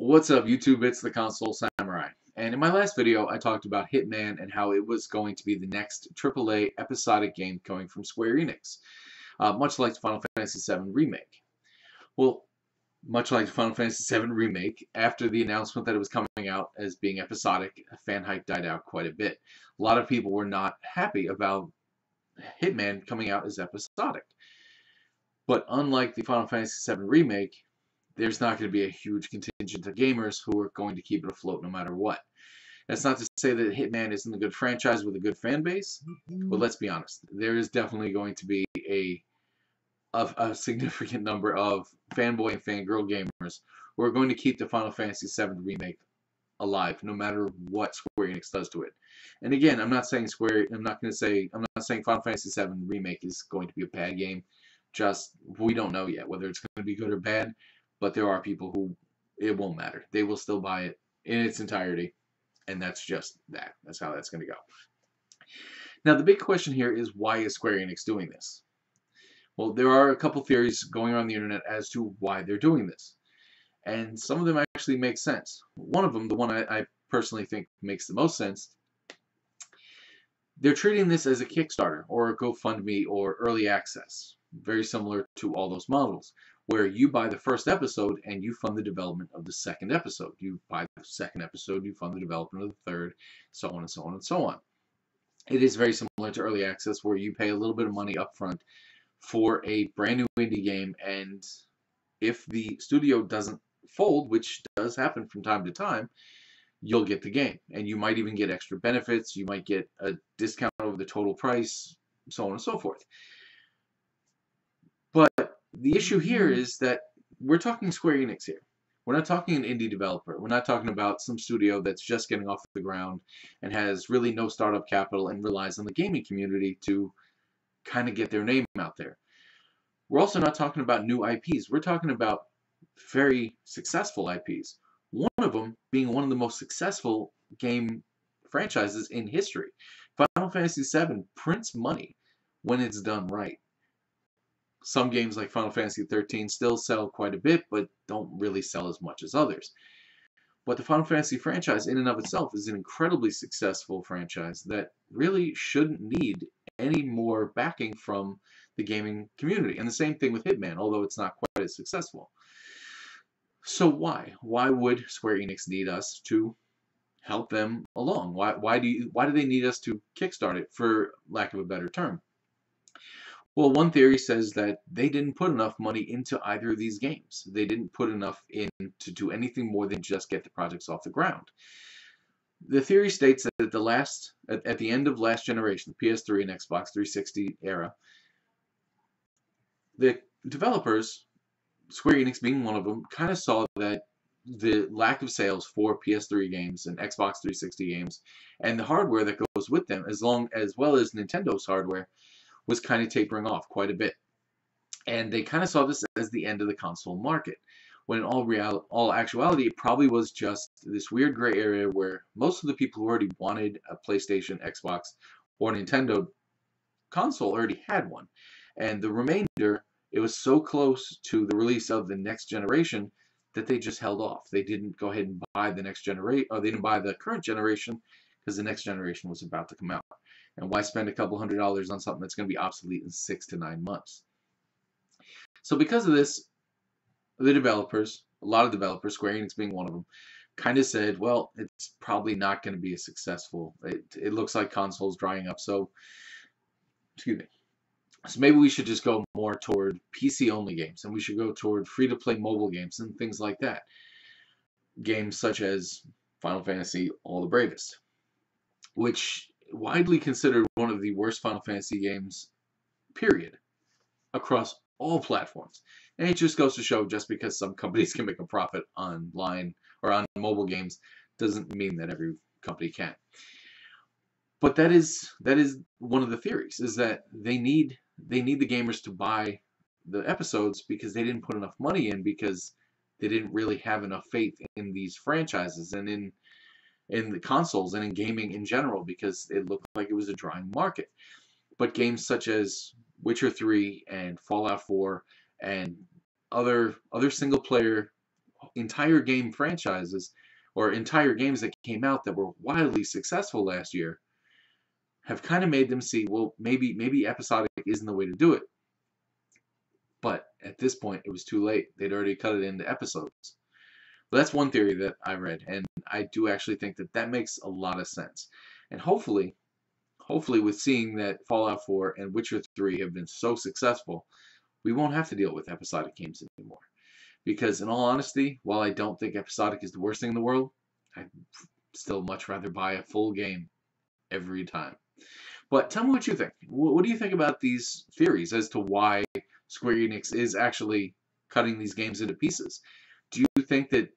What's up, YouTube? It's the Console Samurai. And in my last video, I talked about Hitman and how it was going to be the next AAA episodic game coming from Square Enix, much like Final Fantasy VII Remake. Well, much like Final Fantasy VII Remake, after the announcement that it was coming out as being episodic, fan hype died out quite a bit. A lot of people were not happy about Hitman coming out as episodic. But unlike the Final Fantasy VII Remake, there's not going to be a huge contingent of gamers who are going to keep it afloat no matter what. That's not to say that Hitman isn't a good franchise with a good fan base, but let's be honest, there is definitely going to be a significant number of fanboy and fangirl gamers who are going to keep the Final Fantasy VII Remake alive no matter what Square Enix does to it. And again, I'm not saying Final Fantasy VII Remake is going to be a bad game. Just, we don't know yet whether it's going to be good or bad. But there are people who it won't matter. They will still buy it in its entirety. And that's just that. That's how that's going to go. Now, the big question here is, why is Square Enix doing this? Well, there are a couple theories going around the internet as to why they're doing this. And some of them actually make sense. One of them, the one I personally think makes the most sense, they're treating this as a Kickstarter or a GoFundMe or early access. Very similar to all those models, where you buy the first episode and you fund the development of the second episode. You buy the second episode, you fund the development of the third, so on and so on and so on. It is very similar to early access, where you pay a little bit of money up front for a brand new indie game, and if the studio doesn't fold, which does happen from time to time, you'll get the game. And you might even get extra benefits, you might get a discount over the total price, so on and so forth. But the issue here is that we're talking Square Enix here. We're not talking an indie developer. We're not talking about some studio that's just getting off the ground and has really no startup capital and relies on the gaming community to kind of get their name out there. We're also not talking about new IPs. We're talking about very successful IPs. One of them being one of the most successful game franchises in history. Final Fantasy VII prints money when it's done right. Some games like Final Fantasy XIII still sell quite a bit, but don't really sell as much as others. But the Final Fantasy franchise in and of itself is an incredibly successful franchise that really shouldn't need any more backing from the gaming community. And the same thing with Hitman, although it's not quite as successful. So why? Why would Square Enix need us to help them along? Why do they need us to kickstart it, for lack of a better term? Well, one theory says that they didn't put enough money into either of these games. They didn't put enough in to do anything more than just get the projects off the ground. The theory states that at the end of last generation, the PS3 and Xbox 360 era, the developers, Square Enix being one of them, kind of saw that the lack of sales for PS3 games and Xbox 360 games and the hardware that goes with them, as well as Nintendo's hardware, was kind of tapering off quite a bit. And they kind of saw this as the end of the console market, when in all actuality, it probably was just this weird gray area where most of the people who already wanted a PlayStation, Xbox, or Nintendo console already had one. And the remainder, it was so close to the release of the next generation that they just held off. They didn't go ahead and buy the next generation, or they didn't buy the current generation because the next generation was about to come out. And why spend a couple $100s on something that's going to be obsolete in 6 to 9 months? So because of this, the developers, a lot of developers, Square Enix being one of them, kind of said, well, it's probably not going to be as successful. It looks like consoles drying up. So, excuse me. So maybe we should just go more toward PC-only games, and we should go toward free-to-play mobile games and things like that. Games such as Final Fantasy All the Bravest, which widely considered one of the worst Final Fantasy games, period, across all platforms. And it just goes to show, just because some companies can make a profit online or on mobile games doesn't mean that every company can. But that is one of the theories, is that they need the gamers to buy the episodes because they didn't put enough money in, because they didn't really have enough faith in these franchises and in the consoles and in gaming in general, because it looked like it was a drying market. But games such as Witcher 3 and Fallout 4 and other single-player entire game franchises or entire games that came out that were wildly successful last year have kind of made them see, well, maybe episodic isn't the way to do it. But at this point, it was too late. They'd already cut it into episodes. But that's one theory that I read, and I do actually think that that makes a lot of sense. And hopefully with seeing that Fallout 4 and Witcher 3 have been so successful, we won't have to deal with episodic games anymore. Because in all honesty, while I don't think episodic is the worst thing in the world, I'd still much rather buy a full game every time. But tell me what you think. What do you think about these theories as to why Square Enix is actually cutting these games into pieces? Do you think that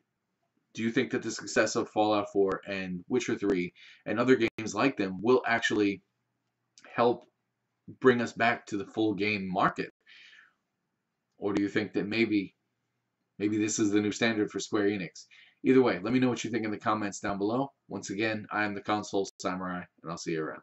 the success of Fallout 4 and Witcher 3 and other games like them will actually help bring us back to the full game market? Or do you think that maybe this is the new standard for Square Enix? Either way, let me know what you think in the comments down below. Once again, I am the Console Samurai, and I'll see you around.